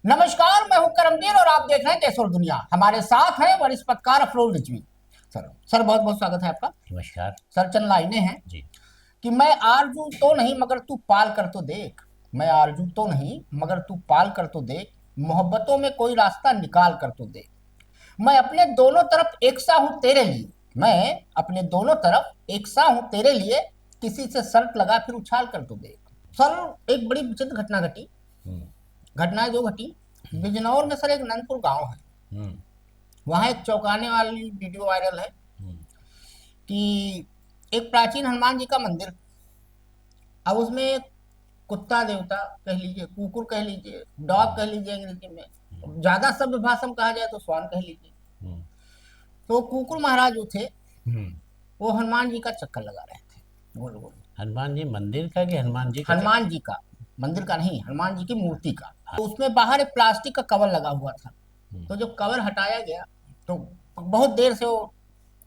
नमस्कार, मैं हूं करमदीन और आप देख रहे हैं देश और दुनिया। हमारे साथ हैं वरिष्ठ पत्रकार अफरोज रिजवी। सर बहुत बहुत स्वागत है आपका। नमस्कार सर, चंद लाइनें हैं जी। कि मैं आरजू तो नहीं मगर तू पाल कर तो देख। मैं आरजू तो नहीं मगर तू पाल कर तो देख, मोहब्बतों में कोई रास्ता निकाल कर तो देख। मैं अपने दोनों तरफ एक सा हूं तेरे लिए। मैं अपने दोनों तरफ एक सा हूं तेरे लिए, किसी से शर्त लगा फिर उछाल कर तो देख। सर, एक बड़ी विचित्र घटना घटी। हम्म। घटना जो घटी बिजनौर में, सर, एक नंदपुर गांव है। हम्म। वहां एक चौंकाने वाली वीडियो वायरल है हम्म। कि एक प्राचीन हनुमान जी का मंदिर, अब उसमें कुत्ता देवता कह लीजिए, कुकुर कह लीजिए, डॉग कह लीजिए अंग्रेजी में, ज्यादा सभ्य भाषा में कहा जाए तो स्वान कह लीजिए। हम्म। तो कुकुर महाराज जो थे हम्म। वो हनुमान जी का चक्कर लगा रहे थे, गोल गोल। हनुमान जी मंदिर का कि हनुमान जी का हनुमान चक्कर? जी का, मंदिर का नहीं, हनुमान जी की मूर्ति का। हाँ। तो उसमें बाहर एक प्लास्टिक का कवर लगा हुआ था। हम्म। तो जब कवर हटाया गया तो बहुत देर से वो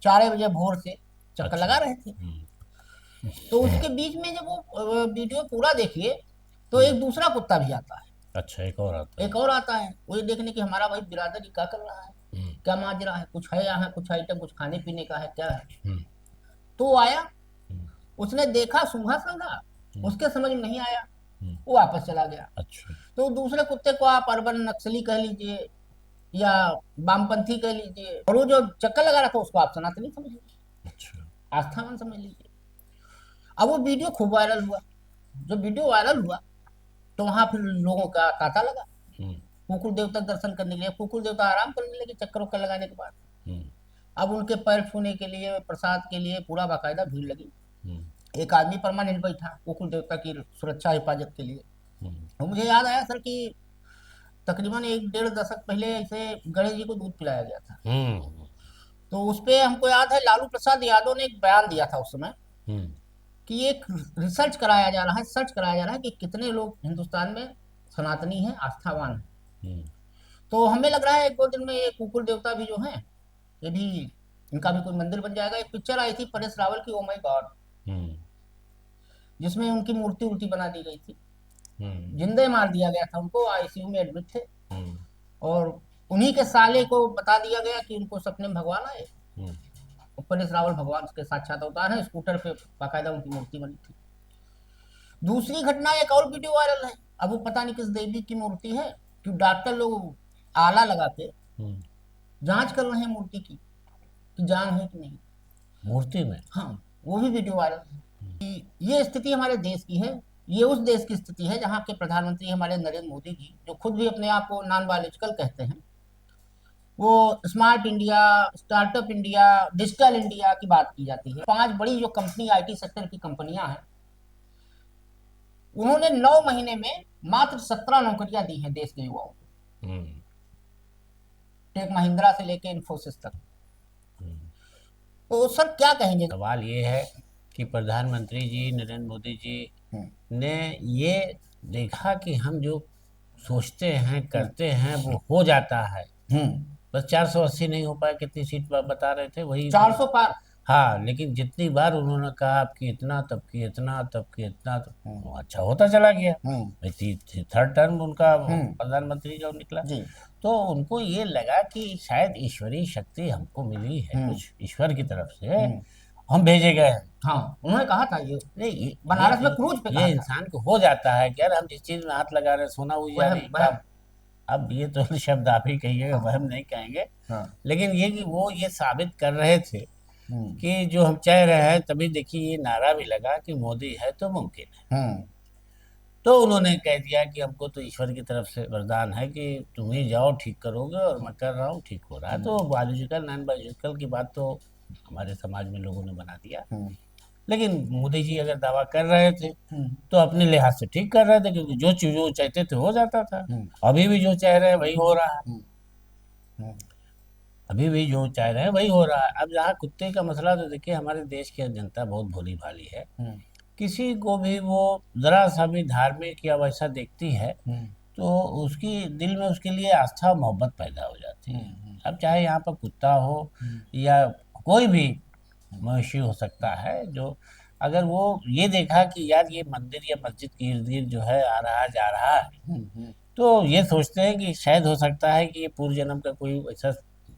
4 बजे भोर से चक्कर अच्छा। लगा रहे थे। तो उसके बीच में जब वो वीडियो पूरा देखिए तो हम्म। एक दूसरा कुत्ता भी आता है। अच्छा, एक और आता है। एक और आता है, वो ये देखने की हमारा भाई बिरादर क्या कर रहा है, हम्म। क्या माजरा है, कुछ है यहाँ, कुछ आइटम, कुछ खाने पीने का है, क्या है। हम्म। तो वो आया, हम्म। उसने देखा, सूंघा समझा, हम्म। उसके समझ में नहीं आया, हम्म। वो वापस चला गया। अच्छा। तो दूसरे कुत्ते को आप अर्बन नक्सली कह लीजिए या वामपंथी कह लीजिए, और वो जो चक्कर लगा रहा था उसको आप सनातनी समझ लीजिए, अच्छा। आस्थावान समझ लीजिए। अब वो वीडियो खूब वायरल हुआ। जब वीडियो वायरल हुआ तो वहां फिर लोगों का तांता लगा हम्म। कुकुर देवता दर्शन करने के लिए। कुकुर देवता आराम करने लगे चक्कर वक्कर लगाने के बाद। हम्म। अब उनके पैर छूने के लिए, प्रसाद के लिए पूरा बाकायदा भीड़ लगी। हम्म। एक आदमी परमानेंट बैठा कुकुर देवता की सुरक्षा हिफाजत के लिए। हम्म। तो मुझे याद आया सर कि तकरीबन 1 डेढ़ दशक पहले ऐसे गणेश जी को दूध पिलाया गया था। हम्म। तो उस पे हमको याद है लालू प्रसाद यादव ने एक बयान दिया था उस समय हम्म। कि एक रिसर्च कराया जा रहा है, सर्च कराया जा रहा है कि कितने लोग हिंदुस्तान में सनातनी हैं, आस्थावान हैं। हम्म। तो हमें लग रहा है 1 2 दिन में ये कुकुर देवता भी जो हैं, ये भी, इनका भी कोई मंदिर बन जाएगा। एक पिक्चर आई थी परेश रावल की, ओ माय गॉड, हम्म। जिसमें उनकी मूर्ति उल्टी बना दी गई थी, हम्म। जिंदे मार दिया गया था उनको, आईसीयू में एडमिट थे। हम्म। और उन्हीं के साले को बता दिया गया कि उनको सपने में भगवान आए, हम्म। और परेश रावल भगवान के साक्षात अवतार हैं, स्कूटर पे बाकायदा उनकी मूर्ति बनी थी। दूसरी घटना, एक और वीडियो वायरल है, अब वो पता नहीं किस देवी की मूर्ति है, कि डॉक्टर लोग आला लगा के हम्म। जांच कर रहे हैं मूर्ति की कि जान है कि नहीं। मूर्ति में? हाँ, वो भी वीडियो वायरल है। कि ये स्थिति हमारे देश की है। ये उस देश की स्थिति है जहाँ के प्रधानमंत्री हमारे नरेंद्र मोदी जी, जो खुद भी अपने आप को नॉन बायोलॉजिकल कहते हैं, वो smart India, startup India, digital India की बात की जाती है। 5 बड़ी जो कंपनी, आईटी सेक्टर की कंपनियां हैं, उन्होंने 9 महीने में मात्र 17 नौकरियां दी हैं देश के युवाओं को। हम्म। टेक महिंद्रा से लेके इन्फोसिस तक। हम्म। तो सर क्या कहेंगे। सवाल ये है कि प्रधानमंत्री जी नरेंद्र मोदी जी हम्म। ने ये देखा कि हम जो सोचते हैं हम्म। करते हैं वो हो जाता है। हम्म। बस 480 नहीं हो पाया, कितनी सीट पर बता रहे थे वही। 400 पार। हाँ, लेकिन जितनी बार उन्होंने कहा आपकी इतना, तब की इतना, तब की इतना, तो हम्म। वो अच्छा होता चला गया। हम्म। थर्ड टर्म उनका हम्म। प्रधानमंत्री जब निकला जी। तो उनको ये लगा कि शायद ईश्वरीय शक्ति हमको मिली है, हम्म। कुछ ईश्वर की तरफ से हम्म। हम भेजे गए हैं। हाँ, उन्होंने कहा था ये, नहीं, बनारस में क्रूज पे ये कहा था। इंसान को हो जाता है कि यार हम जिस चीज में हाथ लगा रहे हैं सोना हुई जा वहम रही वहम। है। अब ये तो शब्द आप ही कहिएगा, हाँ। वहम नहीं कहेंगे। हाँ। लेकिन ये कि वो ये साबित कर रहे थे हम्म। कि जो हम चाह रहे हैं, तभी देखिए ये नारा भी लगा कि मोदी है तो मुमकिन है। हम्म। तो उन्होंने कह दिया कि हमको तो ईश्वर की तरफ से वरदान है कि तुम ही जाओ ठीक करोगे, और मैं कर रहा हूँ, ठीक हो रहा है। तो बायोलॉजिकल नॉन बायोलॉजिकल की बात तो हमारे समाज में लोगों ने बना दिया। हम्म। लेकिन मोदी जी अगर दावा कर रहे थे हम्म। तो अपने लिहाज से ठीक कर रहे थे, क्योंकि जो चीज वो चाहते थे हो जाता था। हम्म। अभी भी जो चाह रहे हैं वही हो रहा है। हम्म। हम्म। अभी भी जो चाह रहे हैं वही हो रहा है। अब जहाँ कुत्ते का मसला, तो देखिए हमारे देश की जनता बहुत भोली भाली है। हम्म। किसी को भी वो जरा सा भी धार्मिक या वैसा देखती है हम्म। तो उसकी दिल में उसके लिए आस्था मोहब्बत पैदा हो जाती है। हम्म। अब चाहे यहाँ पर कुत्ता हो हम्म। या कोई भी मवेशी हो सकता है, जो अगर वो ये देखा कि यार ये मंदिर या मस्जिद के इर्द गिर्द जो है आ रहा जा रहा है, हम्म। तो ये सोचते हैं कि शायद हो सकता है कि ये पूर्व जन्म का कोई ऐसा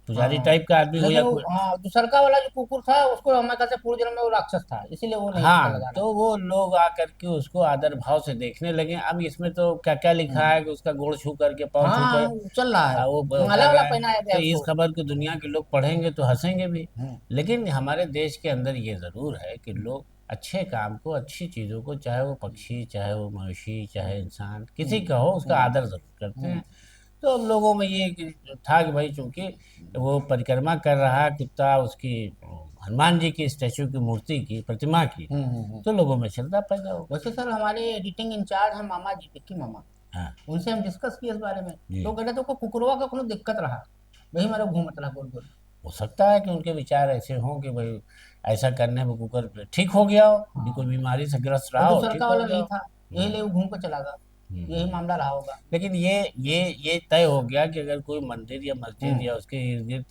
पुजारी हाँ टाइप का आदमी हो, लेकिन या वो, कोई। हाँ दूसरका वाला जो कुकुर था उसको हमारे ख्याल से पूर्व जन्म में वो राक्षस था, इसीलिए वो नहीं टीका हाँ, लगा रहा तो वो लोग आकर के उसको आदर भाव से देखने लगे। अब इसमें तो क्या क्या था। लिखा है कि उसका गोड़ छू करके, पाँव छू कर हाँ वो चल रहा है, कर माला वाला रहा है। पहनाया गया तो है इस उसको। खबर को दुनिया के लोग पढ़ेंगे तो हंसेंगे भी। हम्म, लेकिन हमारे देश के अंदर ये ज़रूर है कि लोग अच्छे काम को, अच्छी चीज़ों को, चाहे वो पक्षी, चाहे वो मवेशी, चाहे इंसान, किसी हम्म, का हो, उसका हम्म, आदर ज़रूर करते हम्म, हैं। तो हम लोगों में ये था कि भाई चूंकि वो परिक्रमा कर रहा है कुत्ता उसकी, हनुमान जी की स्टैचू की, मूर्ति की, प्रतिमा की, हम्म। तो लोगों में श्रद्धा पैदा हो गई। वैसे सर हमारे एडिटिंग इंचार्ज हैं मामा जी, विक्की मामा, हाँ उनसे हम डिस्कस किए इस बारे में, जी। तो कह रहे थे को कुकुरवा का कोनो दिक्कत रहा, वही मेरा घूमत रहा गोल गोल। हो सकता है कि उनके विचार ऐसे हों कि भाई ऐसा करने में कुकर ठीक हो गया हो, कि कोई हाँ बीमारी से ग्रस्त और रहा हो, दूसर ठीक का हो वाला गया नहीं हो। था, यही हम्म, ले वो घूम कर चला गया, हम्म। यही मामला रहा होगा। लेकिन ये तय हो गया कि अगर कोई मंदिर या मस्जिद हम्म या उसके इर्द गिर्द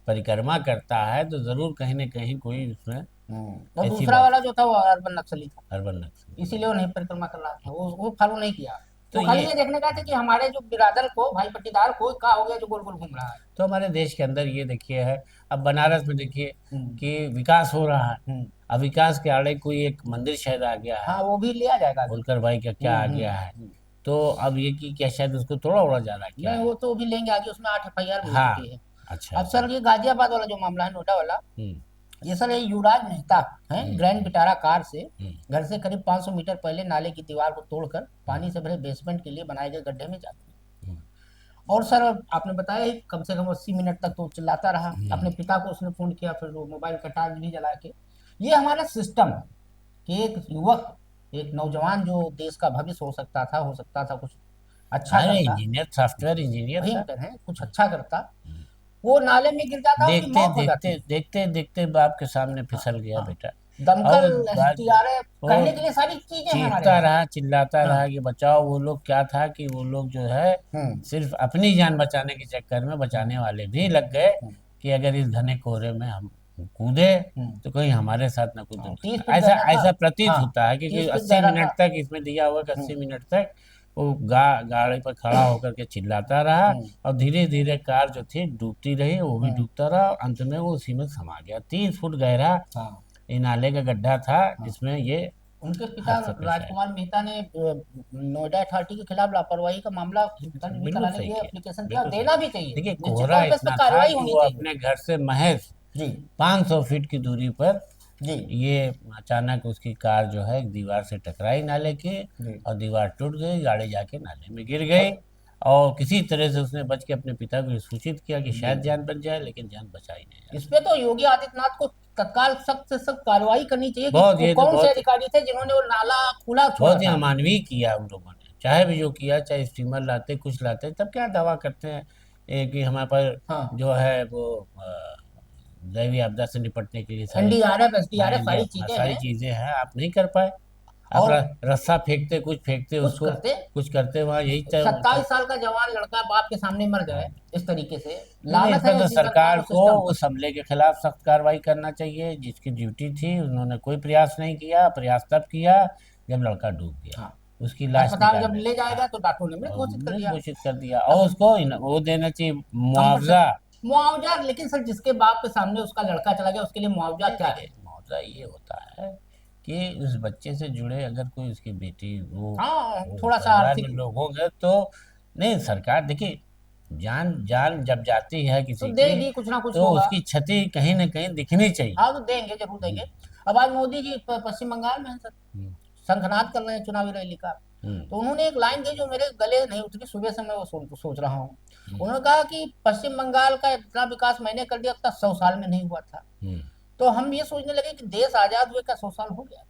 परिक्रमा करता है तो जरूर कहीं ना कहीं कोई उसमें और ऐसी दूसरा बात, वाला जो था वो अर्बन नक्सली था, अर्बन नक्सल। इसीलिए वो नहीं परिक्रमा कर रहा था, वो फॉलो नहीं किया। तो वो खाली ये ये देखने का था कि हमारे जो बिरादर को, भाई पट्टीदार को क्या हो गया जो गोल गोल घूम रहा है। तो हमारे देश के अंदर ये देखिए है। अब बनारस में देखिए हम्म कि विकास हो रहा है। हम्म अब विकास के आड़े कोई एक मंदिर शायद आ गया है, हाँ वो भी लिया जाएगा अभी। होलकर भाई का क्या आ गया है। हम्म। तो अब ये कि क्या शायद उसको तोड़ा उड़ा जा रहा है, क्या नहीं है। वो तो भी लेंगे आगे, उसमें 8 FIR भी हो हाँ। चुकी है। अच्छा अब अच्छा। सर ये गाजियाबाद वाला जो मामला है, नोएडा वाला, हम्म ये सर ये युवराज मेहता है, हम्म ग्रैंड विटारा कार से हम्म घर से करीब 500 मीटर पहले नाले की दीवार को तोड़कर हम्म पानी से भरे बेसमेंट के लिए बनाए गए गड्ढे में जाते हैं। हम्म और सर आपने बताया ही कम से कम 80 मिनट तक तो चिल्लाता रहा, हम्म अपने पिता को उसने फोन किया, फिर वो मोबाइल का टार्च भी जला के। ये हमारा सिस्टम है कि एक युवक, एक नौजवान जो देश का भविष्य हो सकता था कुछ अच्छा अरे करता, इंजीनियर, सॉफ्टवेयर इंजीनियर वही हम था। कह रहे हैं कुछ अच्छा करता, वो नाले में गिर जाता, उसकी देखते मौत हो देखते जाती। देखते देखते बाप के सामने हाँ फिसल गया हाँ, बेटा। दमकल, और बात, SDRF, वो कहने के लिए सारी चीजें हैं हमारे चीखता यहाँ। रहा, चिल्लाता हाँ रहा कि बचाओ। वो लोग क्या था कि वो लोग जो है हम्म सिर्फ अपनी जान बचाने के चक्कर में, बचाने वाले भी लग गए हम्म कि अगर इस घने कोहरे में हम कूदे हम्म तो कहीं हमारे साथ ना कोई हाँ, 30 फीट दुर्घटना। ऐसा गहरा था। ऐसा प्रतीत हाँ होता है क्योंकि 30 फीट 80 गहरा मिनट था। तक इसमें दिया हुआ कि हम्म 80 मिनट तक वो गाड़ी पर खड़ा होकर के चिल्लाता रहा। हम्म और धीरे धीरे कार जो थी डूबती रही, वो भी हम्म डूबता रहा, और अंत में वो उसी में समा गया। 30 फुट गहरा हाँ ये नाले का गड्ढा था हाँ। जिसमें ये उनके पिता हादसा पेश आया। राजकुमार मेहता ने नोएडा अथॉरिटी के खिलाफ लापरवाही का मामला दर्ज भी बिल्कुल कराने के सही लिए किया, एप्लीकेशन दिया, बिल्कुल सही देना भी किया। चाहिए, देखिए निश्चित कोहरा तौर पे इस पर इतना था कार्रवाई कि होनी वो चाहिए। अपने घर से महज जी 500 फीट की दूरी पर जी ये अचानक उसकी कार जो है एक दीवार से टकराई नाले की, जी। और दीवार टूट गई, गाड़ी जाके नाले में गिर गई। और और किसी तरह से उसने बच के अपने पिता को सूचित किया कि जी शायद जान बच जाए, लेकिन जान बचा ही नहीं इस जाती। पे तो योगी आदित्यनाथ को तत्काल सख्त से सख्त कार्रवाई करनी चाहिए कि बहुत, ये तो कौन से बहुत अधिकारी थे जिन्होंने वो नाला खुला छोड़ा बहुत ही था। अमानवीय किया उन लोगों ने। चाहे भी जो किया, चाहे स्टीमर लाते, कुछ लाते, तब क्या दावा करते हैं कि हमारे पर हाँ जो है वो दैवीय आपदा से निपटने के लिए सारी, NDRF हाँ SDRF इंडिया, सारी हाँ, चीजें सारी हैं। चीज़ें हैं, आप नहीं कर पाए। आप और रस्सा फेंकते, कुछ फेंकते कुछ उसको, करते, कुछ करते, वहाँ यही 27 साल का जवान लड़का बाप के सामने मर हाँ। जाए इस तरीके से, नहीं नहीं, लानत इसमें है तो ऐसी सरकार सरकार और को सिस्टम पर। उस हमले के खिलाफ सख्त कार्रवाई करना चाहिए, जिसकी ड्यूटी थी उन्होंने कोई प्रयास नहीं किया। प्रयास तब किया जब लड़का डूब गया, हाँ उसकी लाश अस्पताल जब निकालने ले हाँ, जाएगा तो डॉक्टरों ने मृत और घोषित कर मृत दिया। घोषित कर दिया, और अब उसको वो देना चाहिए कंपनसेट, मुआवजा। मुआवजा, लेकिन सर जिसके बाप के सामने उसका लड़का चला गया उसके लिए मुआवजा नहीं क्या देखिए, है। मुआवजा ये होता है कि उस बच्चे से जुड़े अगर कोई उसकी बेटी हाँ वो थोड़ा सा परिवार में आर्थिक, लोग होंगे तो, नहीं सरकार देखिए, जान जान जब जाती है तो किसी की देगी, कुछ ना कुछ तो होगा। उसकी क्षति कहीं ना कहीं दिखनी चाहिए। हाँ तो देंगे, जरूर हम्म देंगे। अब आज मोदी जी पश्चिम बंगाल में है सर, हम्म शंखनाद कर रहे हैं चुनावी रैली का। हम्म तो उन्होंने एक लाइन दी जो मेरे गले नहीं उतरी, सुबह से मैं वो सोच रहा हूँ। हम्म उन्होंने कहा कि पश्चिम बंगाल का इतना विकास मैंने कर दिया अब तक 100 साल में नहीं हुआ था। हम्म। तो हम ये सोचने लगे कि देश आजाद हुए का 100 साल हो गया।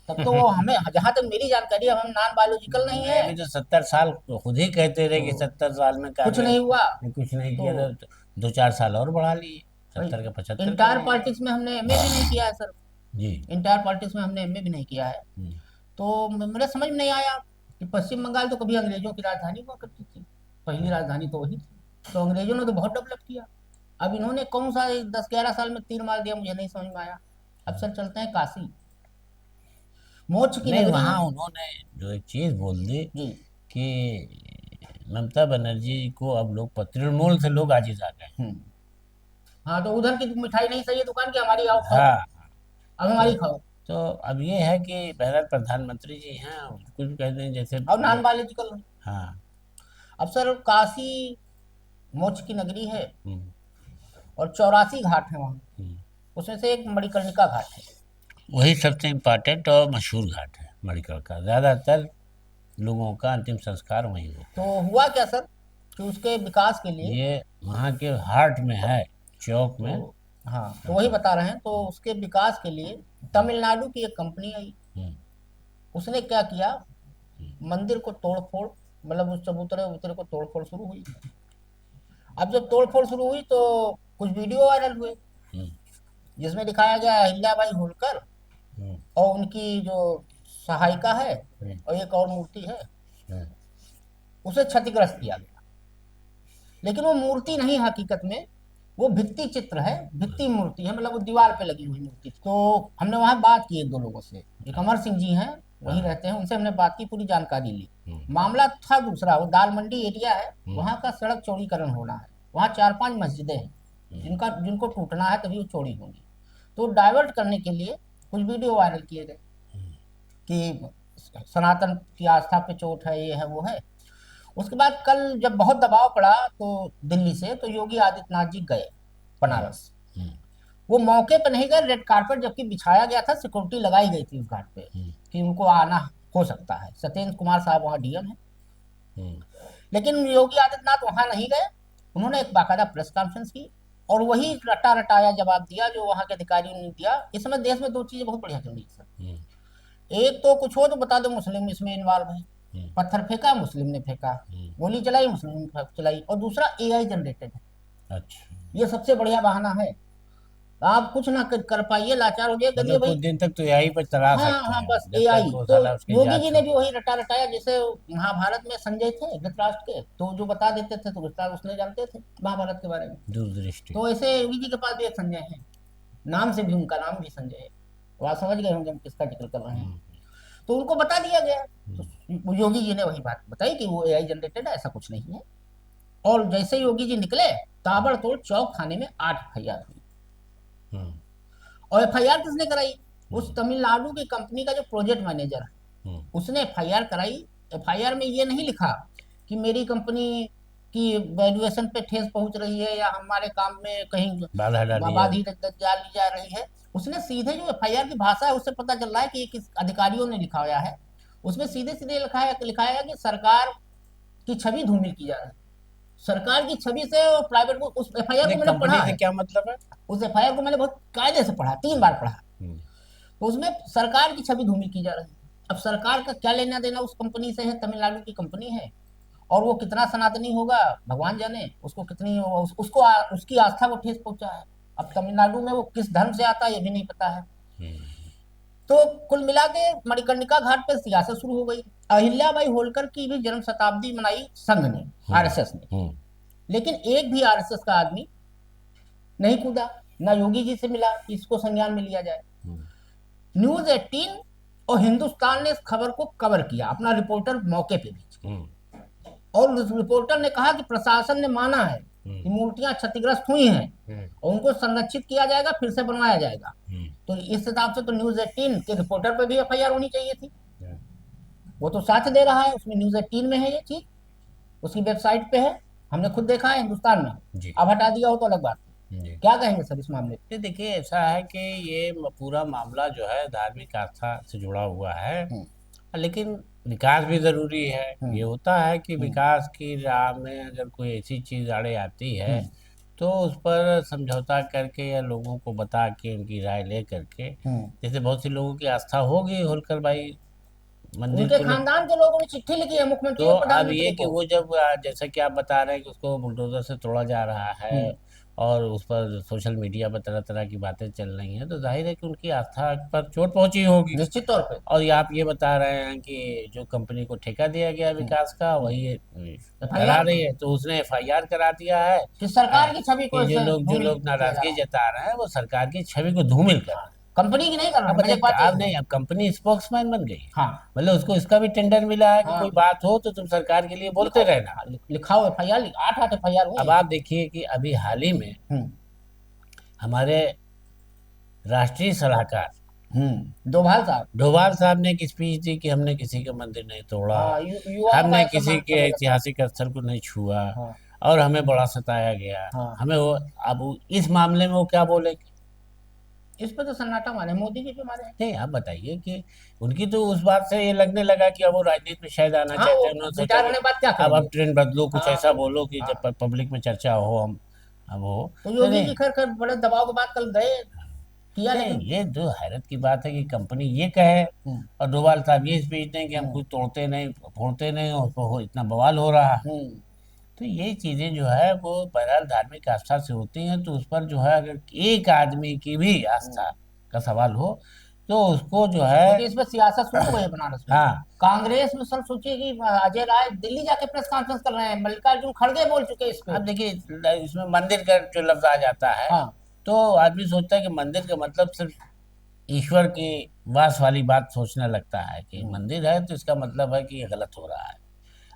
तब तो वो हमें, जहां तक मेरी जानकारी है, हम नॉन बायोलॉजिकल नहीं नहीं, है। अभी तो 70 साल तो खुद ही कहते रहे कि तो 70 साल में कुछ कार्य नहीं हुआ। कुछ नहीं तो किया, तो 2-4 साल और बढ़ा लिए, भाई 70 का 75 कर इंटायर दिए। पॉलिटिक्स में हमने MA भी नहीं किया है सर, जी। इंटायर पॉलिटिक्स में हमने MA भी नहीं किया है। हम्म तो मेरे समझ में नहीं आया कि पश्चिम बंगाल तो कभी अंग्रेजों की राजधानी हुआ करती थी, पहली राजधानी तो वही थी, तो अंग्रेजों ने तो बहुत डेवलप किया। अब इन्होंने कौन सा 10-11 साल में तीर मार दिया, मुझे नहीं समझ में आया। अब सर चलते हैं काशी, मोक्ष की नहीं, नगरी। वहाँ उन्होंने जो एक चीज बोल दी जी कि ममता बनर्जी को अब लोग तृणमूल से लोग आजिज आ गए। हाँ, तो उधर की मिठाई नहीं सही है दुकान की, हमारी आओ खाओ, हाँ, अब तो हमारी खाओ। तो अब ये है कि बहरहाल प्रधानमंत्री जी हैं, कुछ भी कहते हैं जैसे और नान वाले जी कल, हाँ। अब सर काशी मोक्ष की नगरी है हम्म, और 84 घाट है वहाँ, हम्म। उसमें से एक मणिकर्णिका घाट है। वही सबसे इम्पोर्टेंट और मशहूर घाट है मणिकर्ण का, ज़्यादातर लोगों का अंतिम संस्कार वहीं होता तो हुआ क्या सर कि उसके विकास के है। लिए, ये वहाँ के हार्ट में है, चौक में। तो हाँ, तो वही हाँ। बता रहे हैं, तो उसके विकास के लिए तमिलनाडु की एक कंपनी आई, हम्म, उसने क्या किया, हम्म, मंदिर को तोड़ फोड़, मतलब उस चबूतरे उतरे को तोड़ फोड़ शुरू हुई। अब जब तोड़ फोड़ शुरू हुई तो कुछ वीडियो वायरल हुए हम्म, जिसमें दिखाया गया अहिल्याबाई होलकर हम्म, और उनकी जो सहायिका है हम्म, और एक और मूर्ति है, हम्म, उसे क्षतिग्रस्त किया गया। लेकिन वो मूर्ति नहीं हकीकत में, वो भित्ति चित्र है, भित्ति मूर्ति है, मतलब वो दीवार पे लगी हुई मूर्ति। तो हमने वहाँ बात की एक दो लोगों से, एक अमर सिंह जी हैं, वहीं हाँ, रहते हैं, उनसे हमने बात की, पूरी जानकारी ली। हम्म, मामला था दूसरा, वो दाल मंडी एरिया है, हम्म, वहाँ का सड़क चौड़ीकरण होना है, वहाँ 4-5 मस्जिदें हैं हम्म, जिनका जिनको टूटना है तभी वो चौड़ी होंगी। तो डाइवर्ट करने के लिए कुछ वीडियो वायरल किए गए कि सनातन की आस्था पे चोट है, ये है वो है। उसके बाद कल जब बहुत दबाव पड़ा तो दिल्ली से, तो योगी आदित्यनाथ जी गए बनारस। हम्म, वो मौके पर नहीं गए, रेड कारपेट जबकि बिछाया गया था, सिक्योरिटी लगाई गई थी उस घाट पे हम्म, कि उनको आना हो सकता है, सत्येंद्र कुमार साहब वहाँ डीएम है। हम्म, लेकिन योगी आदित्यनाथ वहां नहीं गए, उन्होंने एक बाकायदा प्रेस कॉन्फ्रेंस की और वही रटा रटाया जवाब दिया जो वहां के अधिकारियों ने दिया। इस समय देश में दो चीजें बहुत बढ़िया चल रही है हम्म, सर, एक तो कुछ हो तो बता दो मुस्लिम इसमें इन्वॉल्व है, हम्म, पत्थर फेंका मुस्लिम ने फेंका, हम्म, गोली चलाई मुस्लिम ने चलाई, और दूसरा एआई जनरेटेड है, अच्छा। ये सबसे बढ़िया बहाना है। आप कुछ ना कर पाइए, लाचार हो जाइए, करिए मतलब भाई। कुछ दिन तक तो यही पर चला हाँ सकते हाँ, हैं बस जब तक एआई। वो तो साला उसकी योगी जी जांच ने हो। भी वही रटा रटाया, जैसे महाभारत में संजय थे धृतराष्ट्र के, तो जो बता देते थे तो धृतराष्ट्र उसने जानते थे महाभारत के बारे में। दूरदृष्टि। तो ऐसे योगी जी के पास भी एक संजय है, नाम से भी उनका नाम भी संजय है, तो आप समझ गए होंगे हम किसका जिक्र कर रहे हैं। हम्म, तो उनको बता दिया गया, हम्म, तो योगी जी ने वही बात बताई कि वो एआई जनरेटेड है, ऐसा कुछ नहीं है। और जैसे योगी जी निकले, ताबड़तोड़ चौक थाने में 8 एफआईआर हुई। हम्म, और एफआईआर किसने कराई, उस हम्म, तमिलनाडु की कंपनी का जो प्रोजेक्ट मैनेजर है हम्म, उसने एफआईआर कराई। एफआईआर में ये नहीं लिखा कि मेरी कंपनी की वैल्यूएशन पे ठेस पहुंच रही है या हमारे काम में कहीं बाधा डाली जा रही। बाधी डाली जा रही है। उसने सीधे, जो एफआईआर की भाषा है उससे पता चल रहा है कि ये किस अधिकारियों ने लिखा हुआ है, उसमें सीधे सीधे लिखा है कि सरकार की छवि धूमिल की जा रही है। सरकार की छवि से और प्राइवेट को, उस एफआईआर नहीं, को मैंने पढ़ा कंपनी से है, क्या मतलब है? उस एफआईआर को मैंने बहुत कायदे से पढ़ा, 3 बार पढ़ा। हम्म, तो उसमें सरकार की छवि धूमिल की जा रही है। अब सरकार का क्या लेना देना उस कंपनी से है, तमिलनाडु की कंपनी है, और वो कितना सनातनी होगा भगवान जाने, उसको कितनी उसकी आस्था को ठेस पहुंचा है। अब तमिलनाडु में वो किस धर्म से आता है ये भी नहीं पता है। हम्म, तो कुल मिला के मणिकर्णिका घाट पर सियासत शुरू हो गई। अहिल्याबाई होलकर की भी जन्म शताब्दी मनाई संघ ने, हम्म, आरएसएस ने, हम्म, लेकिन एक भी आरएसएस का आदमी नहीं कूदा, ना योगी जी से मिला कि इसको संज्ञान में लिया जाए। हम्म, न्यूज 18 और हिंदुस्तान ने इस खबर को कवर किया, अपना रिपोर्टर मौके पे भेज, हम्म, और उस रिपोर्टर ने कहा कि प्रशासन ने माना है हम्म, कि मूर्तियां क्षतिग्रस्त हुई हैं हम्म, और उनको संरक्षित किया जाएगा, फिर से बनवाया जाएगा। हम्म, तो इस हिसाब से तो न्यूज 18 के रिपोर्टर पे भी एफआईआर होनी चाहिए थी। हम्म, वो तो साथ दे रहा है, उसमें न्यूज 18 में है ये चीज, उसकी वेबसाइट पे है, हमने खुद देखा है, हिंदुस्तान में। जी, अब हटा दिया हो तो अलग बात है। जी। क्या कहेंगे सर इस मामले ये देखिए, ऐसा है कि ये पूरा मामला जो है धार्मिक आस्था से जुड़ा हुआ है, पे? लेकिन विकास भी ज़रूरी है। ये हम्म, होता है कि हम्म, विकास की राह में अगर कोई ऐसी चीज़ आड़े आती है हम्म, तो उस पर समझौता करके या लोगों को बता के उनकी राय ले करके, हम्म। जैसे बहुत सी लोगों की आस्था होगी होलकर भाई मंदिर उनके को ले। खानदान के लोगों ने चिट्ठी लिखी है तो मुख्यमंत्री और अब ये प्रधानमंत्री कि को। वो जब जैसा कि आप बता रहे हैं कि उसको बुलडोजर से तोड़ा जा रहा है हम्म, और उस पर सोशल मीडिया पर तरह तरह की बातें चल रही हैं, तो जाहिर है कि उनकी आस्था पर चोट पहुंची होगी। निश्चित तौर पे। और ये आप ये बता रहे हैं कि जो कंपनी को ठेका दिया गया विकास का वही करा एफआईआर रही है, तो उसने एफआईआर करा दिया है कि आ, सरकार की छवि को कि जो ऐसे लोग धूमिल किया जा नाराजगी रहा है। जता रहे हैं वो सरकार की छवि को धूमिल कर रहे हैं। कंपनी की नहीं कर रहा अब हूं, मेरी बताइए, एक बात ये अब है। नहीं, अब कंपनी स्पोक्समैन बन गई, हाँ मतलब उसको इसका भी टेंडर मिला है कि हाँ, कोई बात हो तो तुम सरकार के लिए बोलते लिखाओ, रहना। हाँ, लिखाओ FIR, 8 8 FIR हुए अब हैं। आप देखिए कि अभी हाल ही में हम्म हमारे राष्ट्रीय सलाहकार डोभाल साहब। डोभाल साहब ने एक स्पीच दी कि हमने किसी का मंदिर नहीं तोड़ा, हाँ, युवाओं हमने का किसी सम्मान के करने लगता है। ऐतिहासिक स्थल को नहीं छुआ, हाँ और हमें बड़ा सताया गया। हाँ, हमें वो, इस मामले में वो क्या बोलेंगे? इस पे तो सन्नाटा मारे, मोदी जी पे मारे हैं। नहीं, आप बताइए कि उनकी तो उस बात से ये लगने लगा कि अब वो राजनीति में शायद आना हाँ, चाहते वो हैं। उन्होंने सोचा रिटायर कि होने के बाद क्या अब करेंगे। ट्रेंड बदलो, कुछ हाँ ऐसा बोलो कि हाँ, जब पब्लिक में चर्चा हो, हम अब हो। तो तो योगी नहीं, जी खैर खैर बड़े दबाव के बाद कल गए, किया नहीं, लेकिन। ये जो हैरत की बात है कि कंपनी ये कहे हम्म और डोभाल साहब ये स्पीच दें कि हम हम्म कुछ तोड़ते नहीं फोड़ते नहीं, और उसको इतना बवाल हो रहा है। हम्म तो ये चीजें जो है वो बहरहाल धार्मिक आस्था से होती हैं, तो उस पर जो है अगर एक आदमी की भी हम्म। आस्था का सवाल हो तो उसको जो है। लेकिन इस पर सियासत शुरू हो गई है बनारस में। हाँ, कांग्रेस में सब सोचिए कि अजय राय दिल्ली जाके प्रेस कॉन्फ्रेंस कर रहे हैं, मल्लिकार्जुन खड़गे बोल चुके हैं इस पे। अब देखिए, इसमें मंदिर का जो लफ्ज आ जाता है हाँ तो आदमी सोचता है कि मंदिर का मतलब सिर्फ ईश्वर की वास वाली बात सोचने लगता है कि हम्म मंदिर है तो इसका मतलब है कि ये गलत हो रहा है।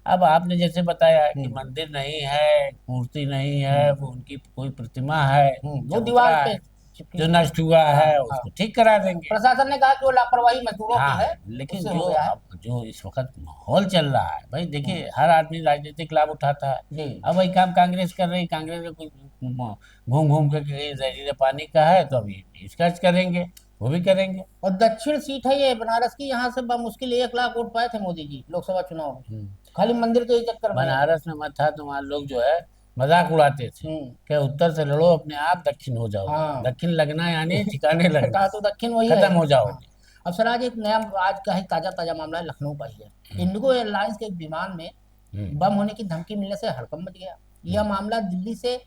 अब आपने जैसे बताया कि हम्म मंदिर नहीं है, मूर्ति नहीं है, हम्म वो उनकी कोई प्रतिमा है, वो चबूतरा दीवार पे है चिपकी जो हुई है। नष्ट हुआ हाँ है, हाँ, उसको ठीक करा देंगे। प्रशासन ने कहा कि वो लापरवाही मजदूरों की हाँ, है, लेकिन उससे हो जो गया है। अब जो इस वक्त माहौल चल रहा है, भाई हम्म, देखिए, हर आदमी राजनीतिक लाभ उठाता है। जी। अब वही काम कांग्रेस कर रही, कांग्रेस में कुछ घूम घूम के कहीं जहरीले पानी का है तो अभी इसका करेंगे, वो भी करेंगे। और दक्षिण सीट है ये बनारस की, यहाँ से मुश्किल 1 लाख वोट पाए थे मोदी जी लोकसभा चुनाव में, हम्म। खाली मंदिर के ही चक्कर में। बनारस में मत था तो वहाँ लोग जो है मजाक उड़ाते थे हम्म कि उत्तर से लड़ो, अपने आप दक्षिण हो जाओगे। हाँ। दक्षिण लगना यानी ठिकाने लगना, कहा तो दक्षिण वही है। खत्म हो हाँ। जाओगे। अब सर आज एक नया, आज का ही ताजा ताजा मामला है, लखनऊ का ही है। इंडिगो एयरलाइंस के एक विमान में हम्म बम होने की धमकी मिलने से हड़कंप मच गया। यह हम्म मामला दिल्ली से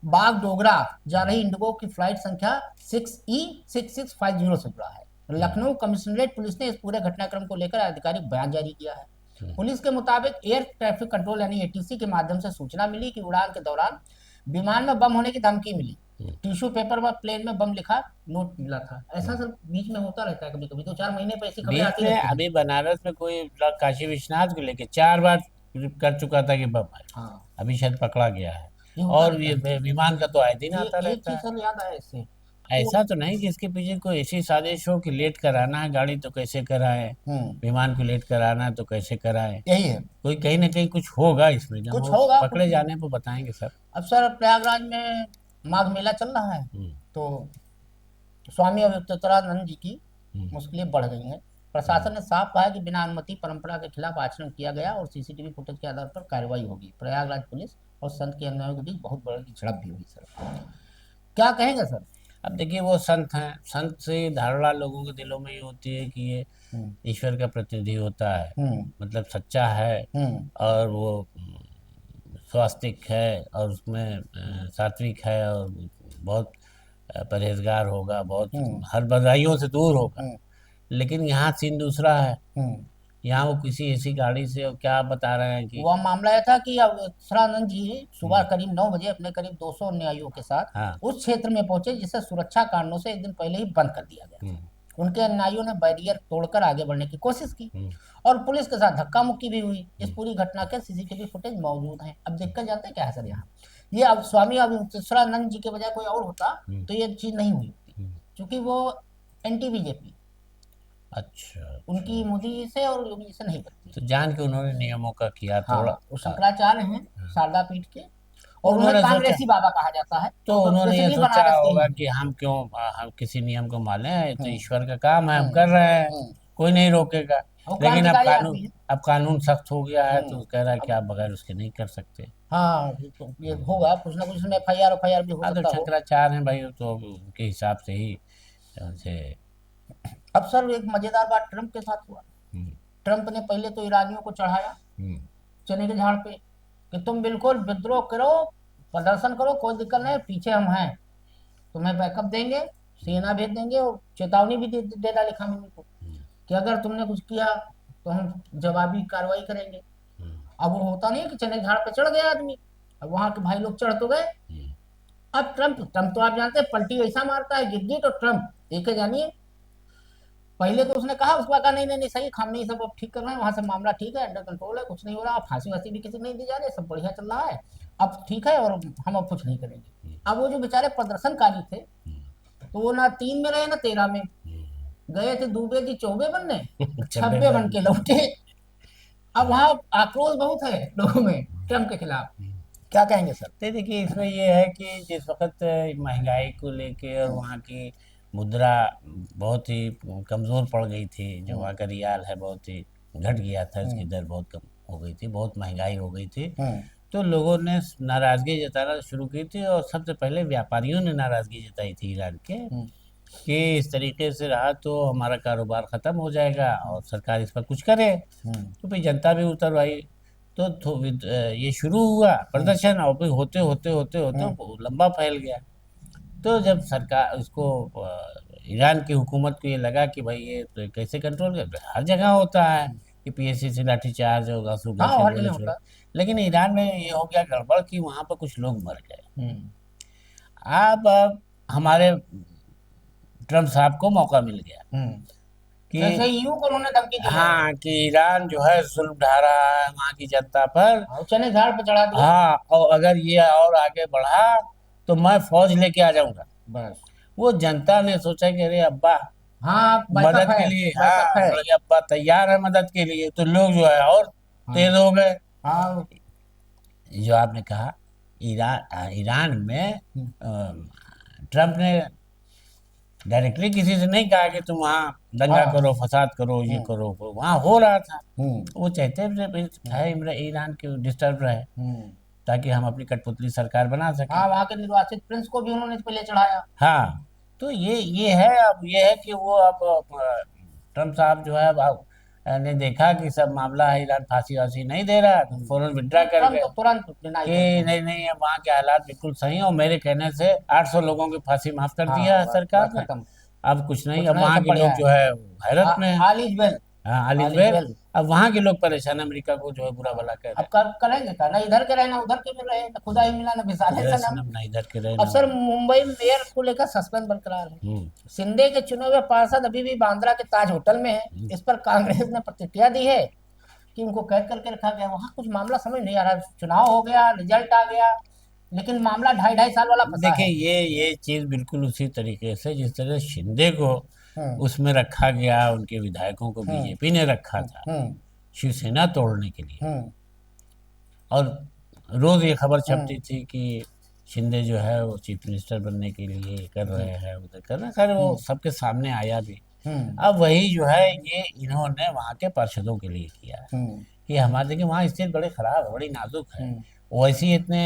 बागडोगरा जा रही इंडिगो की फ्लाइट संख्या 6E6650 से जुड़ा है। हम्म लखनऊ कमिश्नरेट पुलिस ने इस पूरे घटनाक्रम को लेकर आधिकारिक बयान जारी किया है। हम्म पुलिस के मुताबिक एयर ट्रैफिक कंट्रोल यानी ATC के माध्यम से सूचना मिली कि उड़ान के दौरान विमान में बम होने की धमकी मिली। हम्म। टिश्यू पेपर व प्लेन में बम लिखा नोट मिला था। ऐसा हम्म। सर बीच में होता रहता है, कभी कभी 2 4 महीने पर ऐसी खबरें बीच आती में रहती हैं। अभी बनारस में कोई काशी विश्वनाथ को लेके 4 बार कर चुका था कि बम है, हाँ, अभी शायद पकड़ा गया है। ये होता और रहता ये है। विमान का तो आए दिन ये आता एक रहता चीज है। सर याद आया इससे, वो ऐसा तो नहीं कि इसके पीछे कोई ऐसी साजिश हो कि लेट कराना है गाड़ी तो कैसे कराए, हम्म, विमान को लेट कराना है तो कैसे कराए। यही है। कोई कहीं ना कहीं कुछ होगा इसमें, जब कुछ वो होगा कुछ। पकड़े जाने पर बताएंगे सर। अब सर प्रयागराज में माघ मेला चल रहा है, हम्म तो स्वामी अवधूतानंद जी की हम्म मुश्किलें बढ़ गई हैं। प्रशासन ने साफ कहा है कि बिना अनुमति परंपरा के खिलाफ आचरण किया गया और CCTV फुटेज के आधार पर कार्रवाई होगी। प्रयागराज पुलिस और संत के अनुयायियों के बीच बहुत बड़ी झड़प भी हुई सर, क्या कहेंगे सर। अब देखिए, वो संत हैं, संत से धारणा लोगों के दिलों में ये होती है कि ये हम्म ईश्वर का प्रतिनिधि होता है, हम्म मतलब सच्चा है, हम्म और वो स्वास्तिक है, और उसमें सात्विक है, और बहुत परहेजगार होगा, बहुत हम्म हर बुराइयों से दूर होगा। हम्म लेकिन यहाँ सीन दूसरा है। हम्म यहाँ वो किसी ऐसी गाड़ी से, और क्या बता रहे हैं कि वह मामला यह था कि अवसरानंद जी सुबह हम्म, करीब 9 बजे अपने करीब 200 अनुयायियों के साथ हाँ, उस क्षेत्र में पहुंचे, जिसे सुरक्षा कारणों से एक दिन पहले ही बंद कर दिया गया हम्म, था। उनके अनुयायियों ने बैरियर तोड़कर आगे बढ़ने की कोशिश की हम्म, और पुलिस के साथ धक्का मुक्की भी हुई। इस हम्म, पूरी घटना के CCTV फुटेज मौजूद हैं। अब देखकर जानते हैं क्या है सर, यहाँ ये अब स्वामी अवसरानंद जी के बजाय कोई और होता हम्म, तो ये चीज नहीं हुई होती, हम्म। क्योंकि वो एंटी BJP, अच्छा, उनकी अच्छा। मोदी जी से और योगी जी से नहीं बनती। तो जान के उन्होंने नियमों का किया हाँ, थोड़ा। वो हाँ, शंकराचार्य हैं, हाँ। शारदा पीठ के, तो और उन्हें उन्होंने सोचा, कांग्रेसी बाबा कहा जाता है, तो वो उन्होंने ये बेसिकली सोचा बनारस के ही होगा हैं। कि हम क्यों हम किसी नियम को माने, ये तो हम्म ईश्वर का काम है, हम हम्म कर रहे हैं, हम्म कोई नहीं रोकेगा। वो लेकिन अब क्रांतिकारी कानून आदमी है। अब कानून सख्त हो गया है तो हम्म कह रहा है कि अब आप बगैर उसके नहीं कर सकते। हाँ, ये हम्म। होगा कुछ ना कुछ इसमें FIR भी हो हाँ, तो सकता हो। शंकराचार्य हैं भाई, वो तो अब उनके हिसाब से ही उनसे। अब सर एक मजेदार बात ट्रंप के साथ हुआ। हम्म ट्रंप ने पहले तो ईरानियों को चढ़ाया हम्म चने के झाड़ पे कि तुम बिल्कुल विद्रोह करो, प्रदर्शन करो, कोई दिक्कत नहीं, पीछे हम हैं, तुम्हें बैकअप देंगे, सेना भेज देंगे, और चेतावनी भी दे डाली खामेनी को हम्म कि अगर तुमने कुछ किया तो हम जवाबी कार्रवाई करेंगे। हम्म अब वो होता नहीं है कि चने के झाड़ पे चढ़ गया आदमी, अब वहां के भाई लोग चढ़ तो गए, हम्म अब ट्रम्प ट्रम्प तो आप जानते हैं पलटी ऐसा मारता है, गिरगिट और ट्रम्प एक है जानिए। पहले तो उसने कहा, उसके बाद कहा नहीं नहीं नहीं सही, हम नहीं सब अब ठीक कर रहे हैं, वहां से मामला ठीक है, अंडर कंट्रोल है, कुछ नहीं हो रहा, फांसी वासी भी किसी को नहीं दी जा रही, सब बढ़िया चल रहा है, अब ठीक है और हम अब कुछ नहीं करेंगे। अब वो जो बेचारे प्रदर्शनकारी थे, तो वो ना 3 में रहे ना 13 में, गए थे दूबे की चौबे बनने, छब्बे छब्बे बन बन के लौटे। अब वहां आक्रोश बहुत है लोगों में ट्रम्प के खिलाफ। क्या कहेंगे सर? तो देखिए इसमें ये है कि जिस वक्त महंगाई को लेके और वहाँ की मुद्रा बहुत ही कमज़ोर पड़ गई थी, जो वहाँ का रियाल है बहुत ही घट गया था, इसकी दर बहुत कम हो गई थी, बहुत महंगाई हो गई थी, हम्म। तो लोगों ने नाराज़गी जताना शुरू की थी और सबसे पहले व्यापारियों ने नाराज़गी जताई थी ईरान के, हम्म। कि इस तरीके से रहा तो हमारा कारोबार ख़त्म हो जाएगा और सरकार इस पर कुछ करे। हम्म। तो भाई जनता भी उतर आई, तो ये शुरू हुआ प्रदर्शन, और फिर होते होते होते होते हम्म। वो लंबा फैल गया। तो जब सरकार उसको ईरान की हुकूमत को ये लगा कि भाई ये तो कैसे कंट्रोल कर, हर जगह होता है कि पीएससी से लाठीचार्ज होगा, सूखा हाँ, से हर जगह गोले छोड़े, होता। लेकिन ईरान में ये हो गया गड़बड़ कि वहाँ पर कुछ लोग मर गए। हम्म। अब हमारे ट्रम्प साहब को मौका मिल गया हम्म। कि जैसे यूं को उन्होंने धमकी दी है, हाँ, कि ईरान जो है जुल्म ढा रहा है वहाँ की जनता पर। और चने झाड़ पे चढ़ा दिया। हाँ, और अगर ये और आगे बढ़ा तो मैं फौज लेके आ जाऊंगा। बस। वो जनता ने सोचा कि अरे अब्बा हाँ, बैकअप मदद है। के लिए, बैकअप हाँ है। बड़े अब्बा तैयार है मदद के लिए, तो लोग जो है और हाँ। तेज हो गए। हाँ। जो आपने कहा, ईरान में हम्म। ट्रम्प ने डायरेक्टली किसी से नहीं कहा कि तुम वहाँ दंगा हाँ। करो, फसाद करो, ये हम्म। करो, वहाँ हो रहा था। हम्म। वो चाहते थे भाई है ईरान की डिस्टर्ब रहे, हम्म। ताकि हम अपनी कठपुतली सरकार बना सकें। हाँ, वहाँ के निर्वासित प्रिंस को भी उन्होंने पहले चढ़ाया। हाँ, तो ये है, अब ये है कि वो अब ट्रम्प साहब जो है अब ने देखा कि सब मामला है, ईरान फांसी वासी नहीं दे रहा, तो फौरन विड्रा तो कर ट्रम्प गए तो तुरंत डिनाई करते कि हैं। नहीं नहीं, अब वहाँ के हालात बिल्कुल सही हैं और मेरे कहने से 800 लोगों की फांसी माफ कर दिया हाँ, है बस सरकार बस ने। खत्म। अब कुछ नहीं, कुछ अब नहीं, वहाँ सब के बढ़िया लोग है। जो है हैरत में है। All is well. हाँ, all is all is well. Well. अब वहाँ के लोग परेशान, अमेरिका को जो है बुरा भला कह रहे अब करेंगे क्या, ना इधर के रहे ना उधर के मिल रहे, ना खुदा ही मिला ना हैं, मिसाले इधर सनम। सनम ना इधर के रहे अब ना सर, उधर। मुंबई मेयर को लेकर सस्पेंस बरकरार है। हम्म। शिंदे के चुने हुए पार्षद अभी भी बांद्रा के ताज होटल में है। हम्म। इस पर कांग्रेस ने प्रतिक्रिया दी है कि उनको कैद करके रखा गया। वहां कुछ मामला समझ नहीं आ रहा, चुनाव हो गया, रिजल्ट आ गया, लेकिन मामला 2.5 2.5 साल वाला फंसा देखिए है। ये चीज बिल्कुल उसी तरीके से जिस तरह शिंदे को हम्म। उसमें रखा गया, उनके विधायकों को हम्म। बीजेपी ने रखा था हम्म। शिवसेना तोड़ने के लिए, हम्म। और रोज ये खबर हम्म। छपती थी कि शिंदे जो है वो चीफ मिनिस्टर बनने के लिए कर हम्म। रहे हैं, उधर कर रहे हैं, खैर वो हम्म। सबके सामने आया भी। हम्म। अब वही जो है ये इन्होंने वहाँ के पार्षदों के लिए किया है हम्म। कि हमारे, देखिए वहाँ स्थिति बड़ी खराब है, बड़ी नाजुक है। हम्म। वैसे ही इतने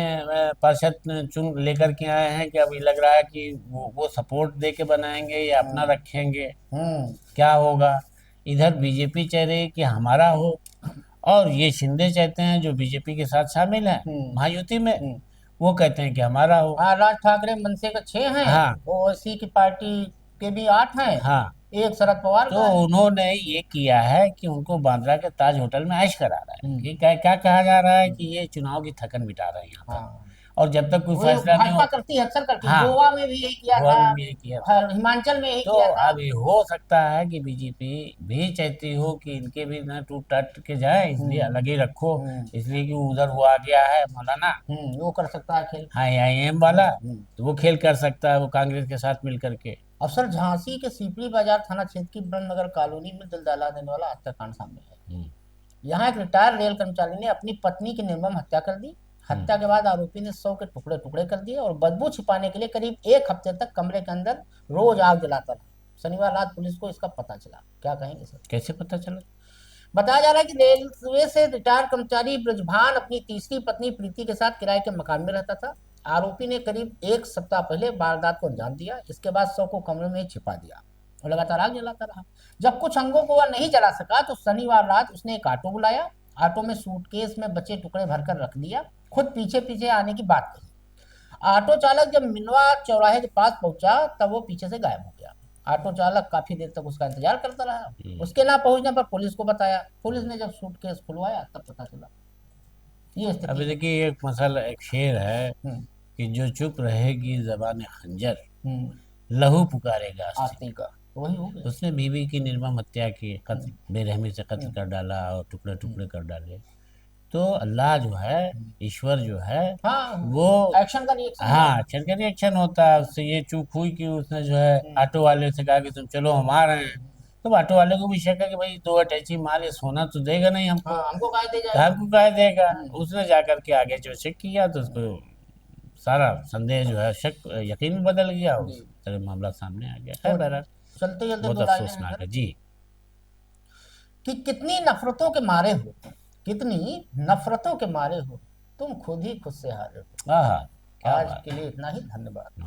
पार्षद चुन लेकर के आए हैं कि अभी लग रहा है कि वो सपोर्ट दे के बनाएंगे या अपना हम्म। रखेंगे, हम्म। क्या होगा। इधर बीजेपी चाह रही है कि हमारा हो, और ये शिंदे चाहते हैं जो बीजेपी के साथ शामिल हैं हम्म। महायुति में, हम्म। वो कहते हैं कि हमारा हो। हाँ, राज ठाकरे मनसे के 6 हैं, हाँ। ओवैसी की पार्टी के भी 8 हैं, हाँ, एक शरद पवार तो का है। उन्होंने ये किया है कि उनको बांद्रा के ताज होटल में ऐश करा रहा है हम्म। कि क्या क्या कहा जा रहा है कि ये चुनाव की थकन मिटा रहे हैं यहाँ पर, हाँ, और जब तक कोई वो फैसला नहीं भाजपा हो। करती है, अक्सर करती है, हाँ, गोवा में भी यही किया गोवा था, में भी ये किया था। हिमाचल में यही तो किया था। अभी हो सकता है कि बीजेपी भी चाहती हो कि इनके भी ना टूट टाट के जाए, इसलिए हम्म। अलग ही रखो, हम्म। इसलिए कि उधर वो आ गया है मौलाना, वो कर सकता है खेल। हाँ IIM वाला, हम्म। तो वो खेल कर सकता है वो कांग्रेस के साथ मिल करके। अफसर, झांसी के सीपड़ी बाजार थाना क्षेत्र की ब्रह्मनगर कॉलोनी में दिल दहला देने वाला हत्याकांड सामने आया। हम्म। यहाँ एक रिटायर्ड रेल कर्मचारी ने अपनी पत्नी की निर्मम हत्या कर दी। हत्या के बाद आरोपी ने 100 के टुकड़े टुकड़े कर दिए और बदबू छिपाने के लिए करीब 1 हफ्ते तक कमरे के अंदर रोज आग जलाता रहा। शनिवार रात पुलिस को इसका पता चला। क्या कहेंगे सर? कैसे पता चला? बताया जा रहा है कि रेलवे से रिटायर्ड कर्मचारी ब्रजभान अपनी तीसरी पत्नी प्रीति के साथ किराए के मकान में रहता था। आरोपी ने करीब 1 सप्ताह पहले वारदात को अंजाम दिया। इसके बाद 100 को कमरे में ही छिपा दिया और लगातार आग जलाता रहा। जब कुछ अंगों को वह नहीं जला सका तो शनिवार रात उसने एक ऑटो बुलाया। ऑटो में सूटकेस में बचे टुकड़े भरकर रख दिया, खुद पीछे पीछे आने की बात कही। ऑटो चालक जब मिनवा चौराहे के पास पहुंचा तब वो पीछे से गायब हो गया। ऑटो चालक काफी देर तक उसका इंतजार करता रहा। उसके ना पहुंचने पर पुलिस को बताया। पुलिस ने जब सूटकेस खुलवाया तब पता चला। ये अभी स्थिति। देखिए एक मसल एक शेर है हम्म। कि जो चुप रहेगी ज़बान खंजर, हम्म, लहू पुकारेगा आस्तीन। आस्ती का वही हो गया। उसने बीवी की निर्मम हत्या की, कत्ल बेरहमी से कत्ल कर डाला और टुकड़े टुकड़े कर डाले। तो अल्लाह जो है, ईश्वर जो है, हाँ, वो एक्शन का रिएक्शन है। हाँ एक्शन का रिएक्शन होता है। उससे ये चूक हुई कि उसने जो है ऑटो वाले से कहा कि तुम चलो हम आ रहे हैं। तो ऑटो वाले को भी शक है कि भाई 2 अटैची माल ये सोना तो देगा नहीं हमको, हाँ, हमको कहा दे तो जाएगा। हमको कह देगा। उसने जाकर के आगे जो चेक किया तो उसको सारा संदेह जो है शक यकीन में बदल गया। उस जी। तरह मामला सामने आ गया। तो खैर बहरहाल चलते चलते बहुत दो लाइनें हैं अफसोसनाक सर, है जी। कि कितनी नफरतों के मारे हो, कितनी नफरतों के मारे हो, तुम खुद ही खुद से हारे हो। हाँ हाँ, क्या आज बात के लिए इतना ही, धन्यवाद।